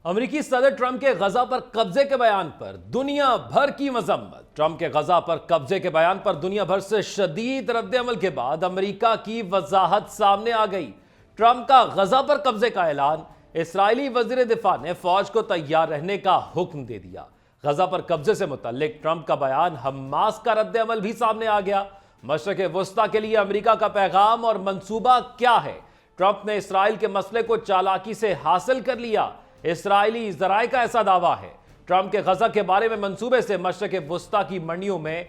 امریکی صدر ٹرمپ کے غزہ پر قبضے کے بیان پر دنیا بھر کی مذمت۔ ٹرمپ کے غزہ پر قبضے کے بیان پر دنیا بھر سے شدید رد عمل کے بعد امریکہ کی وضاحت سامنے آ گئی۔ ٹرمپ کا غزہ پر قبضے کا اعلان، اسرائیلی وزیر دفاع نے فوج کو تیار رہنے کا حکم دے دیا۔ غزہ پر قبضے سے متعلق ٹرمپ کا بیان، حماس کا رد عمل بھی سامنے آ گیا۔ مشرق وسطیٰ کے لیے امریکہ کا پیغام اور منصوبہ کیا ہے؟ ٹرمپ نے اسرائیل کے مسئلے کو چالاکی سے حاصل کر لیا، اسرائیلی ذرائع کا ایسا دعویٰ ہے۔ ٹرمپ کے غزہ کے بارے میں منصوبے سے مشرق وسطیٰ کی منڈیوں میں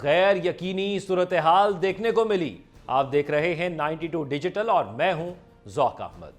غیر یقینی صورتحال دیکھنے کو ملی۔ آپ دیکھ رہے ہیں 92 ڈیجیٹل اور میں ہوں ذوق احمد۔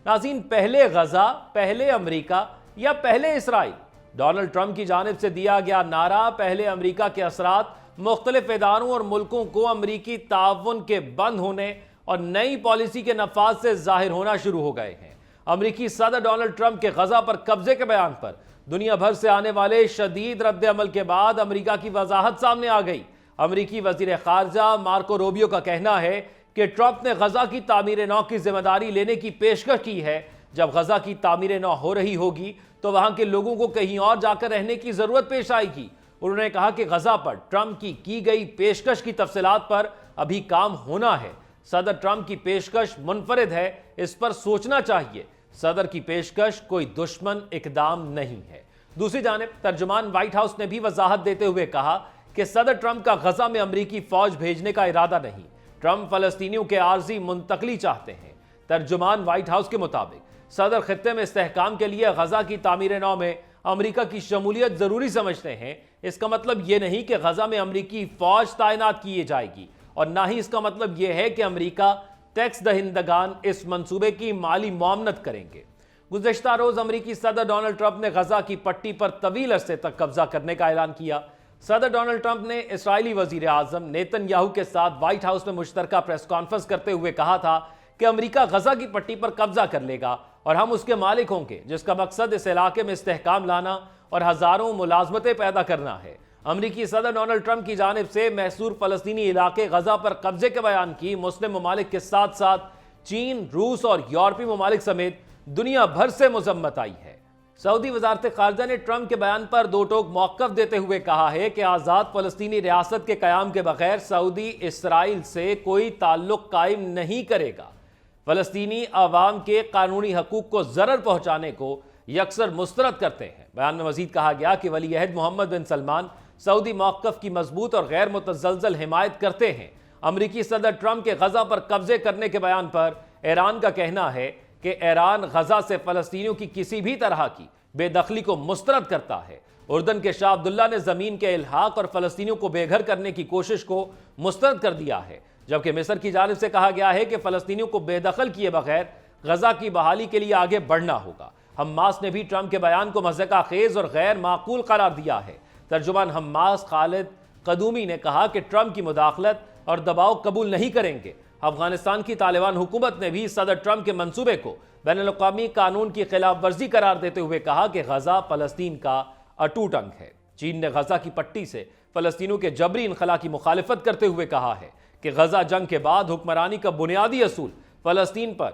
ناظرین، پہلے غزہ، پہلے امریکہ یا پہلے اسرائیل؟ ڈونلڈ ٹرمپ کی جانب سے دیا گیا نعرہ پہلے امریکہ کے اثرات مختلف اداروں اور ملکوں کو امریکی تعاون کے بند ہونے اور نئی پالیسی کے نفاذ سے ظاہر ہونا شروع ہو گئے ہیں۔ امریکی صدر ڈونلڈ ٹرمپ کے غزہ پر قبضے کے بیان پر دنیا بھر سے آنے والے شدید رد عمل کے بعد امریکہ کی وضاحت سامنے آ گئی۔ امریکی وزیر خارجہ مارکو روبیو کا کہنا ہے کہ ٹرمپ نے غزہ کی تعمیر نو کی ذمہ داری لینے کی پیشکش کی ہے۔ جب غزہ کی تعمیر نو ہو رہی ہوگی تو وہاں کے لوگوں کو کہیں اور جا کر رہنے کی ضرورت پیش آئے گی۔ انہوں نے کہا کہ غزہ پر ٹرمپ کی گئی پیشکش کی تفصیلات پر ابھی کام ہونا ہے۔ صدر ٹرمپ کی پیشکش منفرد ہے، اس پر سوچنا چاہیے۔ صدر کی پیشکش کوئی دشمن اقدام نہیں ہے۔ دوسری جانب ترجمان وائٹ ہاؤس نے بھی وضاحت دیتے ہوئے کہا کہ صدر ٹرمپ کا غزہ میں امریکی فوج بھیجنے کا ارادہ نہیں۔ ٹرمپ فلسطینیوں کے عارضی منتقلی چاہتے ہیں۔ ترجمان وائٹ ہاؤس کے مطابق صدر خطے میں استحکام کے لیے غزہ کی تعمیر نو میں امریکہ کی شمولیت ضروری سمجھتے ہیں۔ اس کا مطلب یہ نہیں کہ غزہ میں امریکی فوج تعینات کی جائے گی، اور نہ ہی اس کا مطلب یہ ہے کہ امریکہ ٹیکس دہندگان اس منصوبے کی مالی معاونت کریں گے۔ گزشتہ روز امریکی صدر ڈونلڈ ٹرمپ نے غزہ کی پٹی پر طویل عرصے تک قبضہ کرنے کا اعلان کیا۔ صدر ڈونلڈ ٹرمپ نے اسرائیلی وزیر اعظم نیتن یاہو کے ساتھ وائٹ ہاؤس میں مشترکہ پریس کانفرنس کرتے ہوئے کہا تھا کہ امریکہ غزہ کی پٹی پر قبضہ کر لے گا اور ہم اس کے مالک ہوں گے، جس کا مقصد اس علاقے میں استحکام لانا اور ہزاروں ملازمتیں پیدا کرنا ہے۔ امریکی صدر ڈونلڈ ٹرمپ کی جانب سے محصور فلسطینی علاقے غزہ پر قبضے کے بیان کی مسلم ممالک کے ساتھ ساتھ چین، روس اور یورپی ممالک سمیت دنیا بھر سے مذمت آئی ہے۔ سعودی وزارت خارجہ نے ٹرمپ کے بیان پر دو ٹوک موقف دیتے ہوئے کہا ہے کہ آزاد فلسطینی ریاست کے قیام کے بغیر سعودی اسرائیل سے کوئی تعلق قائم نہیں کرے گا۔ فلسطینی عوام کے قانونی حقوق کو ضرر پہنچانے کو یکسر مسترد کرتے ہیں۔ بیان میں مزید کہا گیا کہ ولی عہد محمد بن سلمان سعودی موقف کی مضبوط اور غیر متزلزل حمایت کرتے ہیں۔ امریکی صدر ٹرمپ کے غزہ پر قبضے کرنے کے بیان پر ایران کا کہنا ہے کہ ایران غزہ سے فلسطینیوں کی کسی بھی طرح کی بے دخلی کو مسترد کرتا ہے۔ اردن کے شاہ عبداللہ نے زمین کے الحاق اور فلسطینیوں کو بے گھر کرنے کی کوشش کو مسترد کر دیا ہے، جبکہ مصر کی جانب سے کہا گیا ہے کہ فلسطینیوں کو بے دخل کیے بغیر غزہ کی بحالی کے لیے آگے بڑھنا ہوگا۔ حماس نے بھی ٹرمپ کے بیان کو مضحکہ خیز اور غیر معقول قرار دیا ہے۔ ترجمان حماس خالد قدومی نے کہا کہ ٹرمپ کی مداخلت اور دباؤ قبول نہیں کریں گے۔ افغانستان کی طالبان حکومت نے بھی صدر ٹرمپ کے منصوبے کو بین الاقوامی قانون کی خلاف ورزی قرار دیتے ہوئے کہا کہ غزہ فلسطین کا اٹوٹ انگ ہے۔ چین نے غزہ کی پٹی سے فلسطینیوں کے جبری انخلا کی مخالفت کرتے ہوئے کہا ہے کہ غزہ جنگ کے بعد حکمرانی کا بنیادی اصول فلسطین پر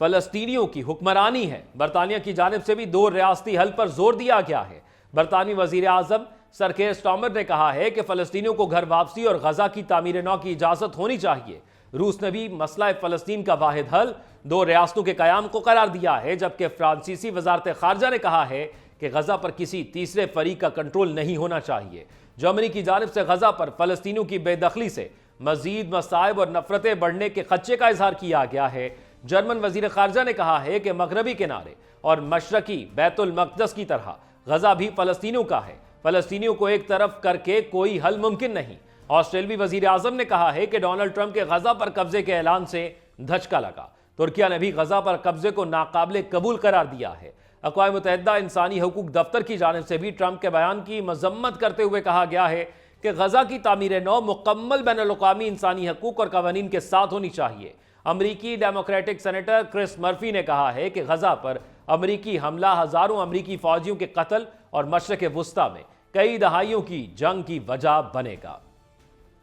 فلسطینیوں کی حکمرانی ہے۔ برطانیہ کی جانب سے بھی دو ریاستی حل پر زور دیا گیا ہے۔ برطانوی وزیر اعظم سر کیئر سٹارمر نے کہا ہے کہ فلسطینیوں کو گھر واپسی اور غزہ کی تعمیر نو کی اجازت ہونی چاہیے۔ روس نے بھی مسئلہ فلسطین کا واحد حل دو ریاستوں کے قیام کو قرار دیا ہے، جبکہ فرانسیسی وزارت خارجہ نے کہا ہے کہ غزہ پر کسی تیسرے فریق کا کنٹرول نہیں ہونا چاہیے۔ جرمنی کی جانب سے غزہ پر فلسطینیوں کی بے دخلی سے مزید مصائب اور نفرتیں بڑھنے کے خدشے کا اظہار کیا گیا ہے۔ جرمن وزیر خارجہ نے کہا ہے کہ مغربی کنارے اور مشرقی بیت المقدس کی طرح غزہ بھی فلسطینیوں کا ہے۔ فلسطینیوں کو ایک طرف کر کے کوئی حل ممکن نہیں۔ آسٹریلوی وزیر اعظم نے کہا ہے کہ ڈونلڈ ٹرمپ کے غزہ پر قبضے کے اعلان سے دھچکا لگا۔ ترکیہ نے بھی غزہ پر قبضے کو ناقابل قبول قرار دیا ہے۔ اقوام متحدہ انسانی حقوق دفتر کی جانب سے بھی ٹرمپ کے بیان کی مذمت کرتے ہوئے کہا گیا ہے کہ غزہ کی تعمیر نو مکمل بین الاقوامی انسانی حقوق اور قوانین کے ساتھ ہونی چاہیے۔ امریکی ڈیموکریٹک سینیٹر کرس مرفی نے کہا ہے کہ غزہ پر امریکی حملہ ہزاروں امریکی فوجیوں کے قتل اور مشرق وسطیٰ میں کئی دہائیوں کی جنگ کی وجہ بنے گا۔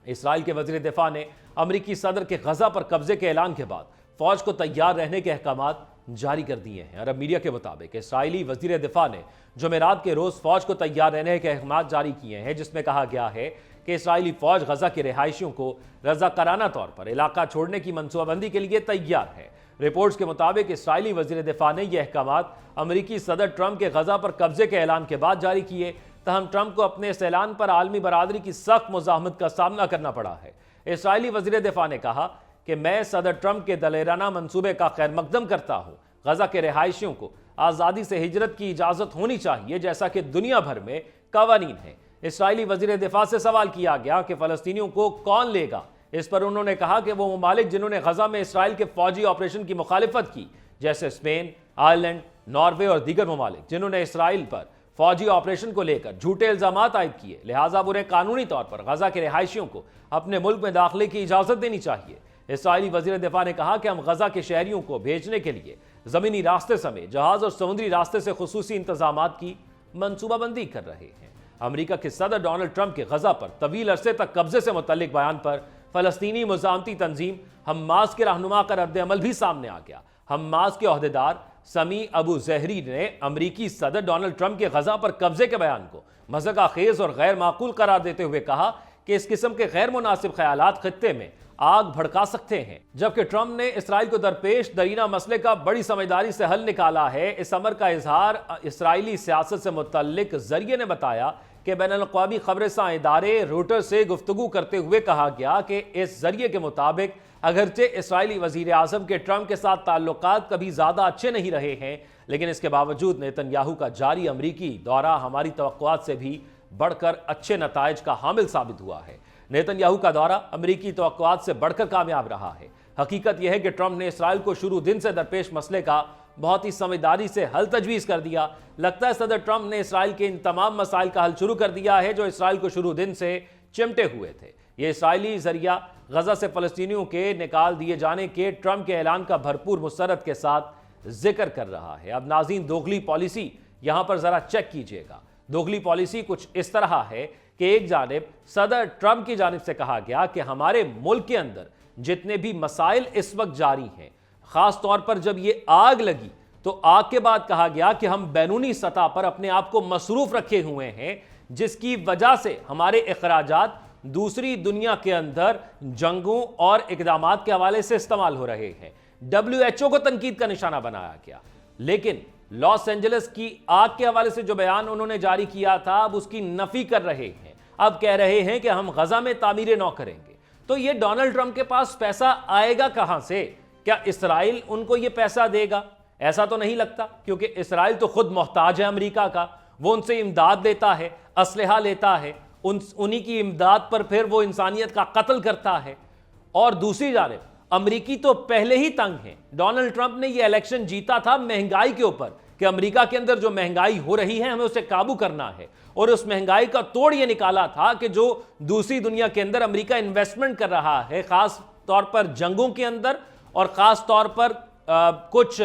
اسرائیل کے وزیر دفاع نے امریکی صدر کے غزہ پر قبضے کے اعلان کے بعد فوج کو تیار رہنے کے احکامات जारी कर दिए हैं। अरब मीडिया के मुताबिक इसराइली वजीर दिफा ने जुमेरात के रोज फौज को तैयार रहने के अहकाम जारी किए हैं, जिसमें कहा गया है कि इसराइली फौज गजा के रिहायशियों को रजाकाराना तौर पर इलाका छोड़ने की मनसूबाबंदी के लिए तैयार है। रिपोर्ट्स के मुताबिक इसराइली वजीर दिफा ने यह अहकाम अमरीकी सदर ट्रंप के गजा पर कब्जे के ऐलान के बाद जारी किए। तहम ट्रंप को अपने इस ऐलान पर आलमी बरादरी की सख्त मुज़ाहमत का सामना करना पड़ा है। इसराइली वजीर दिफा ने कहा कि मैं सदर ट्रंप के दलेराना मंसूबे का खैर मकदम करता हूँ। गजा के रिहायशियों को आज़ादी से हिजरत की इजाज़त होनी चाहिए, जैसा कि दुनिया भर में कवानीन है। इसराइली वजीर दिफा से सवाल किया गया कि फ़लस्तीनियों को कौन लेगा। इस पर उन्होंने कहा कि वो ममालिक जिन्होंने गजा में इसराइल के फौजी ऑपरेशन की मुखालिफत की, जैसे स्पेन, आयरलैंड, नॉर्वे और दीगर ममालिक जिन्होंने इसराइल पर फौजी ऑपरेशन को लेकर झूठे इल्जामात आयद किए, लिहाजा उन्हें कानूनी तौर पर गजा के रिहायशियों को अपने मुल्क में दाखिले की इजाज़त देनी चाहिए। इसराइली वजीर दिफा ने कहा कि हम गजा के शहरियों को भेजने के लिए ज़मीनी रास्ते समेत जहाज़ और समुद्री रास्ते से खुसूसी इंतजामात की मनसूबाबंदी कर रहे हैं। अमरीका के सदर डोनाल्ड ट्रंप के गजा पर तवील अरसे तक कब्जे से मुतल्लिक बयान पर फ़लस्तीनी मुज़ाहमती तंजीम हम्मास के रहनुमा का रद्द-ए-अमल भी सामने आ गया। हम्मास के ओहदेदार समी अबू ज़हरी ने अमरीकी सदर डोनाल्ड ट्रंप के गजा पर कब्जे के बयान को मज़ाक़-खेज़ और गैर माकूल करार देते हुए कहा कि इस किस्म के गैर मुनासिब ख्यालात खित्ते में आग भड़का सकते हैं। जबकि ट्रंप ने इसराइल को दरपेश दरीना मसले का बड़ी समझदारी से हल निकाला है। इस अमर का इजहार इसराइली सियासत से मुतल्लिक जरिए ने बताया कि बैनुल-अक़वामी खबरसां इदारे रोटर्स से गुफ्तगू करते हुए कहा गया कि इस जरिए के मुताबिक अगरचे इसराइली वजीर आज़म के ट्रंप के साथ ताल्लुकात कभी ज़्यादा अच्छे नहीं रहे हैं, लेकिन इसके बावजूद नेतन्याहू का जारी अमरीकी दौरा हमारी तवक्कुआत से भी बढ़कर अच्छे नताइज का हामिल साबित हुआ है। नेतन्याहू का दौरा अमरीकी तवक्कुआत से बढ़कर कामयाब रहा है। हकीकत यह है कि ट्रंप ने इसराइल को शुरू दिन से दरपेश मसले का बहुत ही समझदारी से हल तजवीज़ कर दिया। लगता है सदर ट्रंप ने इसराइल के इन तमाम मसाइल का हल शुरू कर दिया है जो इसराइल को शुरू दिन से चिमटे हुए थे। ये इसराइली जरिया गजा से फ़लस्तीनियों के निकाल दिए जाने के ट्रंप के ऐलान का भरपूर मुस्तरद के साथ जिक्र कर रहा है। अब नाज़रीन, दोगली पॉलिसी यहां पर ज़रा चेक कीजिएगा। दोगली पॉलिसी कुछ इस तरह है कि एक जानिब सदर ट्रंप की जानिब से कहा गया कि हमारे मुल्क के अंदर जितने भी मसाइल इस वक्त जारी हैं, ख़ास तौर पर जब ये आग लगी तो आग के बाद कहा गया कि हम बैरूनी सतह पर अपने आप को मसरूफ़ रखे हुए हैं, जिसकी वजह से हमारे अखराजात दूसरी दुनिया के अंदर जंगों और इक़दामात के हवाले से इस्तेमाल हो रहे हैं। WHO को तनकीद का निशाना बनाया गया, लेकिन लॉस एंजलिस की आग के हवाले से जो बयान उन्होंने जारी किया था, अब उसकी नफी कर रहे हैं। अब कह रहे हैं कि हम गजा में तामीर नौ करेंगे। तो ये डोनाल्ड ट्रंप के पास पैसा आएगा कहां से? क्या इसराइल उनको ये पैसा देगा? ऐसा तो नहीं लगता, क्योंकि इसराइल तो खुद मोहताज है अमेरिका का। वो उनसे इमदाद लेता है, असलहा लेता है, उन्हीं की इमदाद पर फिर वो इंसानियत का कत्ल करता है। और दूसरी जानिब अमरीकी तो पहले ही तंग हैं। डोनाल्ड ट्रंप ने ये इलेक्शन जीता था महंगाई के ऊपर कि अमेरिका के अंदर जो महंगाई हो रही है हमें उसे काबू करना है, और उस महंगाई का तोड़ ये निकाला था कि जो दूसरी दुनिया के अंदर अमेरिका इन्वेस्टमेंट कर रहा है, खास तौर पर जंगों के अंदर, और खास तौर पर कुछ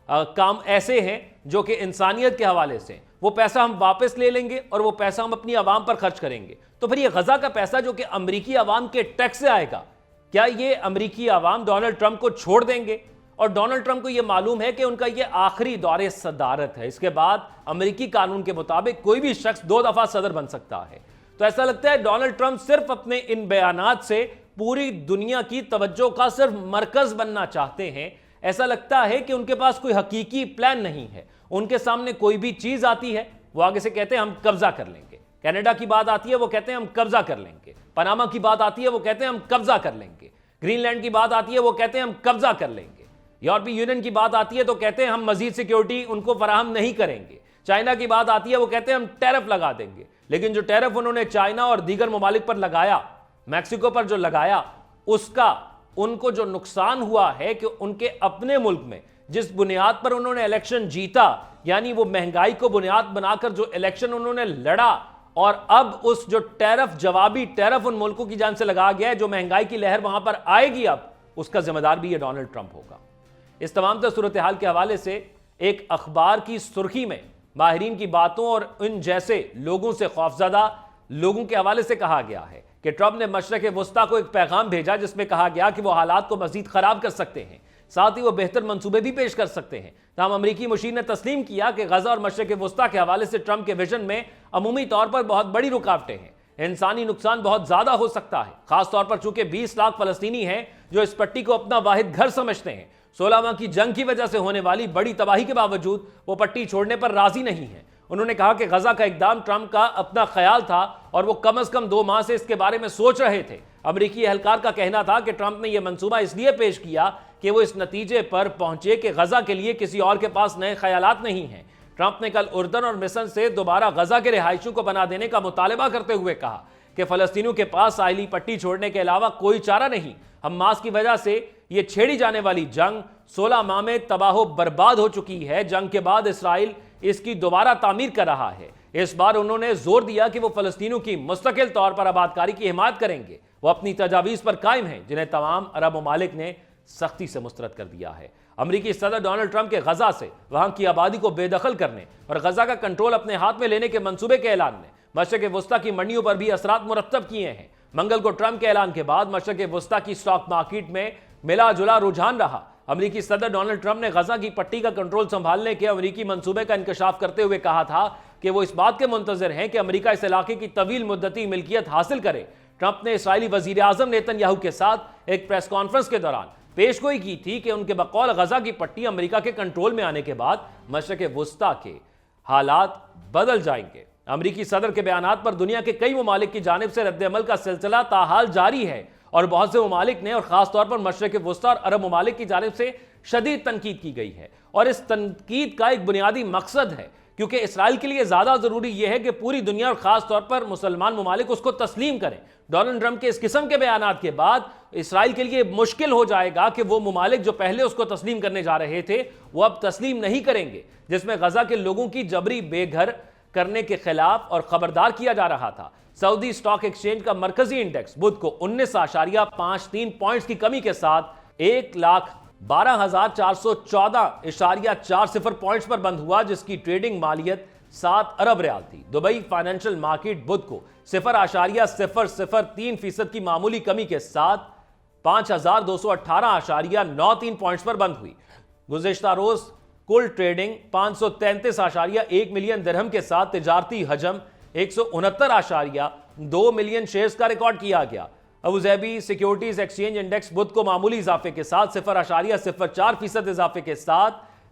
काम ऐसे हैं जो कि इंसानियत के हवाले से, वो पैसा हम वापस ले लेंगे और वो पैसा हम अपनी आवाम पर खर्च करेंगे। तो फिर ये गजा का पैसा जो कि अमरीकी आवाम के टैक्स से आएगा, क्या ये अमरीकी आवाम डोनाल्ड ट्रंप को छोड़ देंगे? और डोनाल्ड ट्रंप को ये मालूम है कि उनका ये आखिरी दौरे सदारत है। इसके बाद अमरीकी कानून के मुताबिक कोई भी शख्स 2 दफा सदर बन सकता है। तो ऐसा लगता है डोनाल्ड ट्रंप सिर्फ अपने इन बयानात से पूरी दुनिया की तवज्जो का सिर्फ मरकज बनना चाहते हैं। ऐसा लगता है कि उनके पास कोई हकीकी प्लान नहीं है। उनके सामने कोई भी चीज आती है, वो आगे से कहते हैं हम कब्जा कर लेंगे। कनाडा की बात आती है, वो कहते हैं हम कब्जा कर लेंगे। पनामा की बात आती है, वो कहते हैं हम कब्जा कर लेंगे। ग्रीनलैंड की बात आती है, वो कहते हैं हम कब्जा कर लेंगे। यूरोपीय यूनियन की बात आती है तो कहते हैं हम मजीद सिक्योरिटी उनको फराहम नहीं करेंगे। चाइना की बात आती है, वो कहते हैं हम टैरिफ लगा देंगे। लेकिन जो टैरिफ उन्होंने चाइना और दीगर ममालिक पर लगाया, मैक्सिको पर जो लगाया, उसका उनको जो नुकसान हुआ है कि उनके अपने मुल्क में जिस बुनियाद पर उन्होंने इलेक्शन जीता, यानी वो महंगाई को बुनियाद बनाकर जो इलेक्शन उन्होंने लड़ा, और अब उस जो टैरिफ, जवाबी टैरिफ उन मुल्कों की जान से लगा गया है, जो महंगाई की लहर वहां पर आएगी, अब उसका जिम्मेदार भी ये डोनाल्ड ट्रंप होगा। इस तमाम सूरत हाल के हवाले से एक अखबार की सुर्खी में माहिरीन की बातों और इन जैसे लोगों से खौफजदा लोगों के हवाले से कहा गया है कि ट्रंप ने मशरक़ वस्ता को एक पैगाम भेजा जिसमें कहा गया कि वो हालात को मजीद खराब कर सकते हैं। साथ ही वो बेहतर मंसूबे भी पेश कर सकते हैं। तमाम अमरीकी मुशीर ने तस्लीम किया कि गजा और मशरिक़ वस्ता के हवाले से ट्रंप के विजन में अमूमी तौर पर बहुत बड़ी रुकावटें हैं। इंसानी नुकसान बहुत ज्यादा हो सकता है, खासतौर पर चूंकि 20 लाख फलस्तीनी हैं जो इस पट्टी को अपना वाहिद घर समझते हैं। 16 माह की जंग की वजह से होने वाली बड़ी तबाही के बावजूद वो पट्टी छोड़ने पर राजी नहीं है। उन्होंने कहा कि गजा का इकदाम ट्रंप का अपना ख्याल था और वो कम से कम 2 माह से इसके बारे में सोच रहे थे। अमरीकी एहलकार का कहना था कि ट्रंप ने यह मंसूबा इसलिए पेश किया कि वो इस नतीजे पर पहुंचे कि गजा के लिए किसी और के पास नए ख्यालात नहीं हैं। ट्रंप ने कल उर्दन और मिस्र से दोबारा गजा के रिहायशियों को बना देने का मुतालबा करते हुए कहा कि फलस्तीनियों के पास साहिली पट्टी छोड़ने के अलावा कोई चारा नहीं। हमास की वजह से ये छेड़ी जाने वाली जंग 16 माह में तबाह बर्बाद हो चुकी है। जंग के बाद इसराइल इसकी दोबारा तामीर कर रहा है। इस बार उन्होंने जोर दिया कि वो फलस्तीनियों की मुस्तकिल तौर पर आबादकारी की हिमायत करेंगे। वो अपनी तजावीज़ पर कायम हैं जिन्हें तमाम अरब ममालिक ने सख्ती से मुस्तरद कर दिया है। अमरीकी सदर डोनाल्ड ट्रंप के गजा से वहां की आबादी को बेदखल करने और गजा का कंट्रोल अपने हाथ में लेने के मंसूबे के ऐलान ने मशरिक़ वस्ता की मंडियों पर भी असरात मुरत्तब किए हैं। मंगल को ट्रंप के ऐलान के बाद मशरिक़ वस्ता की स्टॉक मार्केट में मिला जुला रुझान रहा। अमरीकी सदर डोनाल्ड ट्रंप ने गजा की पट्टी का कंट्रोल संभालने के अमरीकी मंसूबे का इंकशाफ करते हुए कहा था कि वो इस बात के मुंतज़िर हैं कि अमरीका इस इलाके की तवील मुद्दती मिल्कियत हासिल करे। ट्रंप ने इसराइली वज़ीर आज़म नेतन्याहू के साथ एक प्रेस कॉन्फ्रेंस के दौरान पेशगोई की थी कि उनके बकौल गजा की पट्टी अमरीका के कंट्रोल में आने के बाद मशरिक़ वस्ता के हालात बदल जाएंगे। अमरीकी सदर के बयानात पर दुनिया के कई ममालिक की जानिब से रद्द-ए-अमल का सिलसिला ताहाल जारी है और बहुत से ममालिक ने और खासतौर पर मशरिक़ वस्ता और अरब ममालिक की जानिब से शदीद तनकीद की गई है। और इस तनकीद का एक बुनियादी मकसद है, क्योंकि इसराइल के लिए ज़्यादा ज़रूरी यह है कि पूरी दुनिया और ख़ासतौर पर मुसलमान ममालिक उसको तस्लीम करें। डोनाल्ड ट्रंप के इस किस्म के बयानात के बाद इसराइल के लिए मुश्किल हो जाएगा कि वो ममालिक जो पहले उसको तस्लीम करने जा रहे थे वो अब तस्लीम नहीं करेंगे, जिसमें गजा के लोगों की जबरी बेघर करने के खिलाफ और खबरदार किया जा रहा था। सऊदी स्टॉक एक्सचेंज का मरकजी इंडेक्स बुध को 19.53 पॉइंट्स की कमी के साथ 1,12,414.40 पॉइंट्स पर बंद हुआ, जिसकी ट्रेडिंग मालियत 7 अरब रियाल थी। दुबई फाइनेंशियल मार्केट बुध को 0.003% की मामूली कमी के साथ 5,218.93 पॉइंट्स पर बंद हुई। गुज़िश्ता रोज कुल ट्रेडिंग 533.1 मिलियन दिरहम के साथ तिजारती हजम 169.2 मिलियन शेयर्स का रिकॉर्ड किया गया। अबूज़ाबी सिक्योरिटीज एक्सचेंज इंडेक्स बुध को मामूली इजाफे के साथ 0.04% इजाफे के साथ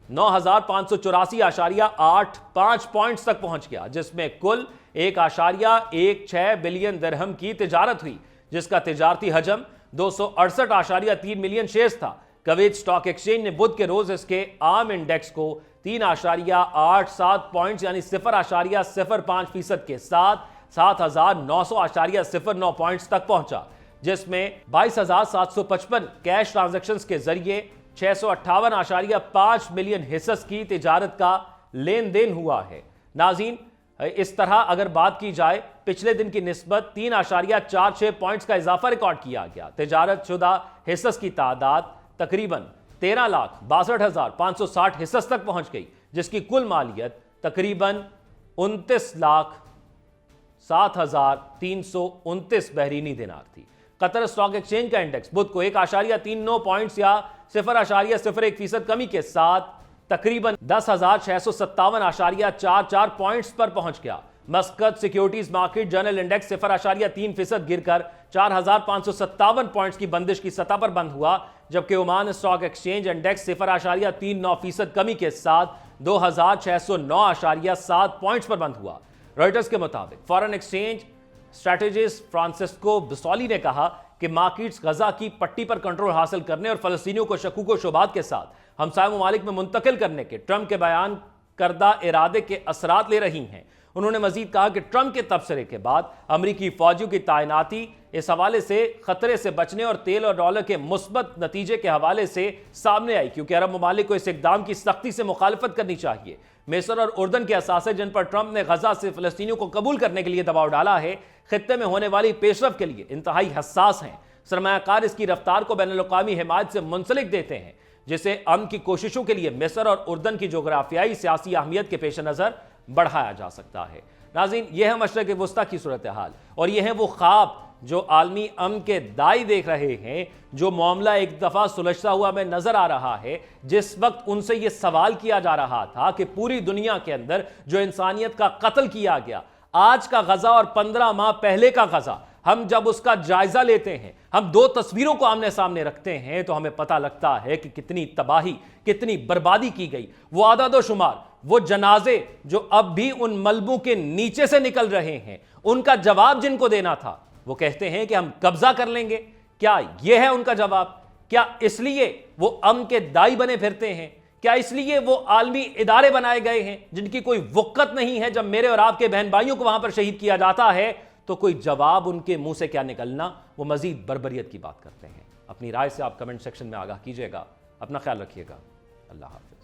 9,584.85 पॉइंट्स तक पहुंच गया, जिसमें कुल 1.16 बिलियन दिरहम की तिजारत हुई, जिसका तिजारती हजम 268.3 मिलियन शेयर्स था। कवैत स्टॉक एक्सचेंज ने बुध के रोज इसके आम इंडेक्स को 3.87 पॉइंट्स यानी 0.05% के साथ 7,900.09 पॉइंट्स तक पहुंचा, जिसमें 22,755 कैश ट्रांजैक्शंस के जरिए 658.5 मिलियन हिस्स की तिजारत का लेन देन हुआ है। नाज़रीन, इस तरह अगर बात की जाए, पिछले दिन की निस्बत 3.46 पॉइंट्स का इजाफा रिकॉर्ड किया गया। तिजारत शुदा हिस्स की तादाद तकरीबन 13,62,560 हिस्स तक पहुंच गई, जिसकी कुल मालियत तकरीबन 29,07,329 बहरीनी दिनार थी। कतर स्टॉक एक्सचेंज का इंडेक्स बुध को 1.39 पॉइंट्स या 0.01% कमी के साथ तकरीबन 10,657.44 पॉइंट्स पर पहुंच गया। मस्कत सिक्योरिटीज मार्केट जर्नल इंडेक्स 0.3% गिरकर 4,557 पॉइंट्स की बंदिश की सतह पर बंद हुआ, जबकि ओमान स्टॉक एक्सचेंज इंडेक्स 0.39% कमी के साथ 2,609.7 पॉइंट्स पर बंद हुआ। रॉयटर्स के मुताबिक फॉरेन एक्सचेंज स्ट्रैटेजिस्ट फ्रांसिस्को बिसोली ने कहा कि मार्केट्स गजा की पट्टी पर कंट्रोल हासिल करने और फलस्तीनियों को शकूक व शुबात के साथ हमसाया ममालिक में मुंतकिल करने के ट्रंप के बयान करदा इरादे के असरात ले रही हैं। उन्होंने मजीद कहा कि ट्रंप के तबसरे के बाद अमरीकी फौजियों की तैनाती इस हवाले से खतरे से बचने और तेल और डॉलर के मुस्बत नतीजे के हवाले से सामने आई, क्योंकि अरब ममालिक को इस इकदाम की सख्ती से मुखालफत करनी चाहिए। मिस्र और उर्दन के असासे जिन पर ट्रंप ने गजा से फलस्तीनियों को कबूल करने के लिए दबाव डाला है, खित्ते में होने वाली पेशरफ के लिए इंतहाई हसास हैं। सरमायाकार इसकी रफ्तार को बैनुल-अक़वामी हिमायत से मुंसलिक देते हैं, जिसे अमन की कोशिशों के लिए मिस्र और उर्दन की जोग्राफियाई सियासी अहमियत के पेश नज़र बढ़ाया जा सकता है। नाज़रीन, यह है मशरिक़ वस्ता की सूरत हाल और यह है वो ख्वाब जो आलमी अमन के दाई देख रहे हैं, जो मामला एक दफा सुलझता हुआ हमें नजर आ रहा है, जिस वक्त उनसे यह सवाल किया जा रहा था कि पूरी दुनिया के अंदर जो इंसानियत का कत्ल किया गया, आज का गजा और 15 माह पहले का गजा, हम जब उसका जायजा लेते हैं, हम दो तस्वीरों को आमने सामने रखते हैं, तो हमें पता लगता है कि कितनी तबाही, कितनी बर्बादी की गई। वो आदद शुमार, वो जनाजे जो अब भी उन मलबों के नीचे से निकल रहे हैं, उनका जवाब जिनको देना था, वो कहते हैं कि हम कब्जा कर लेंगे। क्या यह है उनका जवाब? क्या इसलिए वो अमन के दाई बने फिरते हैं? क्या इसलिए वो आलमी इदारे बनाए गए हैं जिनकी कोई वक़्त नहीं है? जब मेरे और आपके बहन भाइयों को वहां पर शहीद किया जाता है तो कोई जवाब उनके मुंह से क्या निकलना, वो मजीद बर्बरियत की बात करते हैं। अपनी राय से आप कमेंट सेक्शन में आगाह कीजिएगा। अपना ख्याल रखिएगा। अल्लाह हाफिज।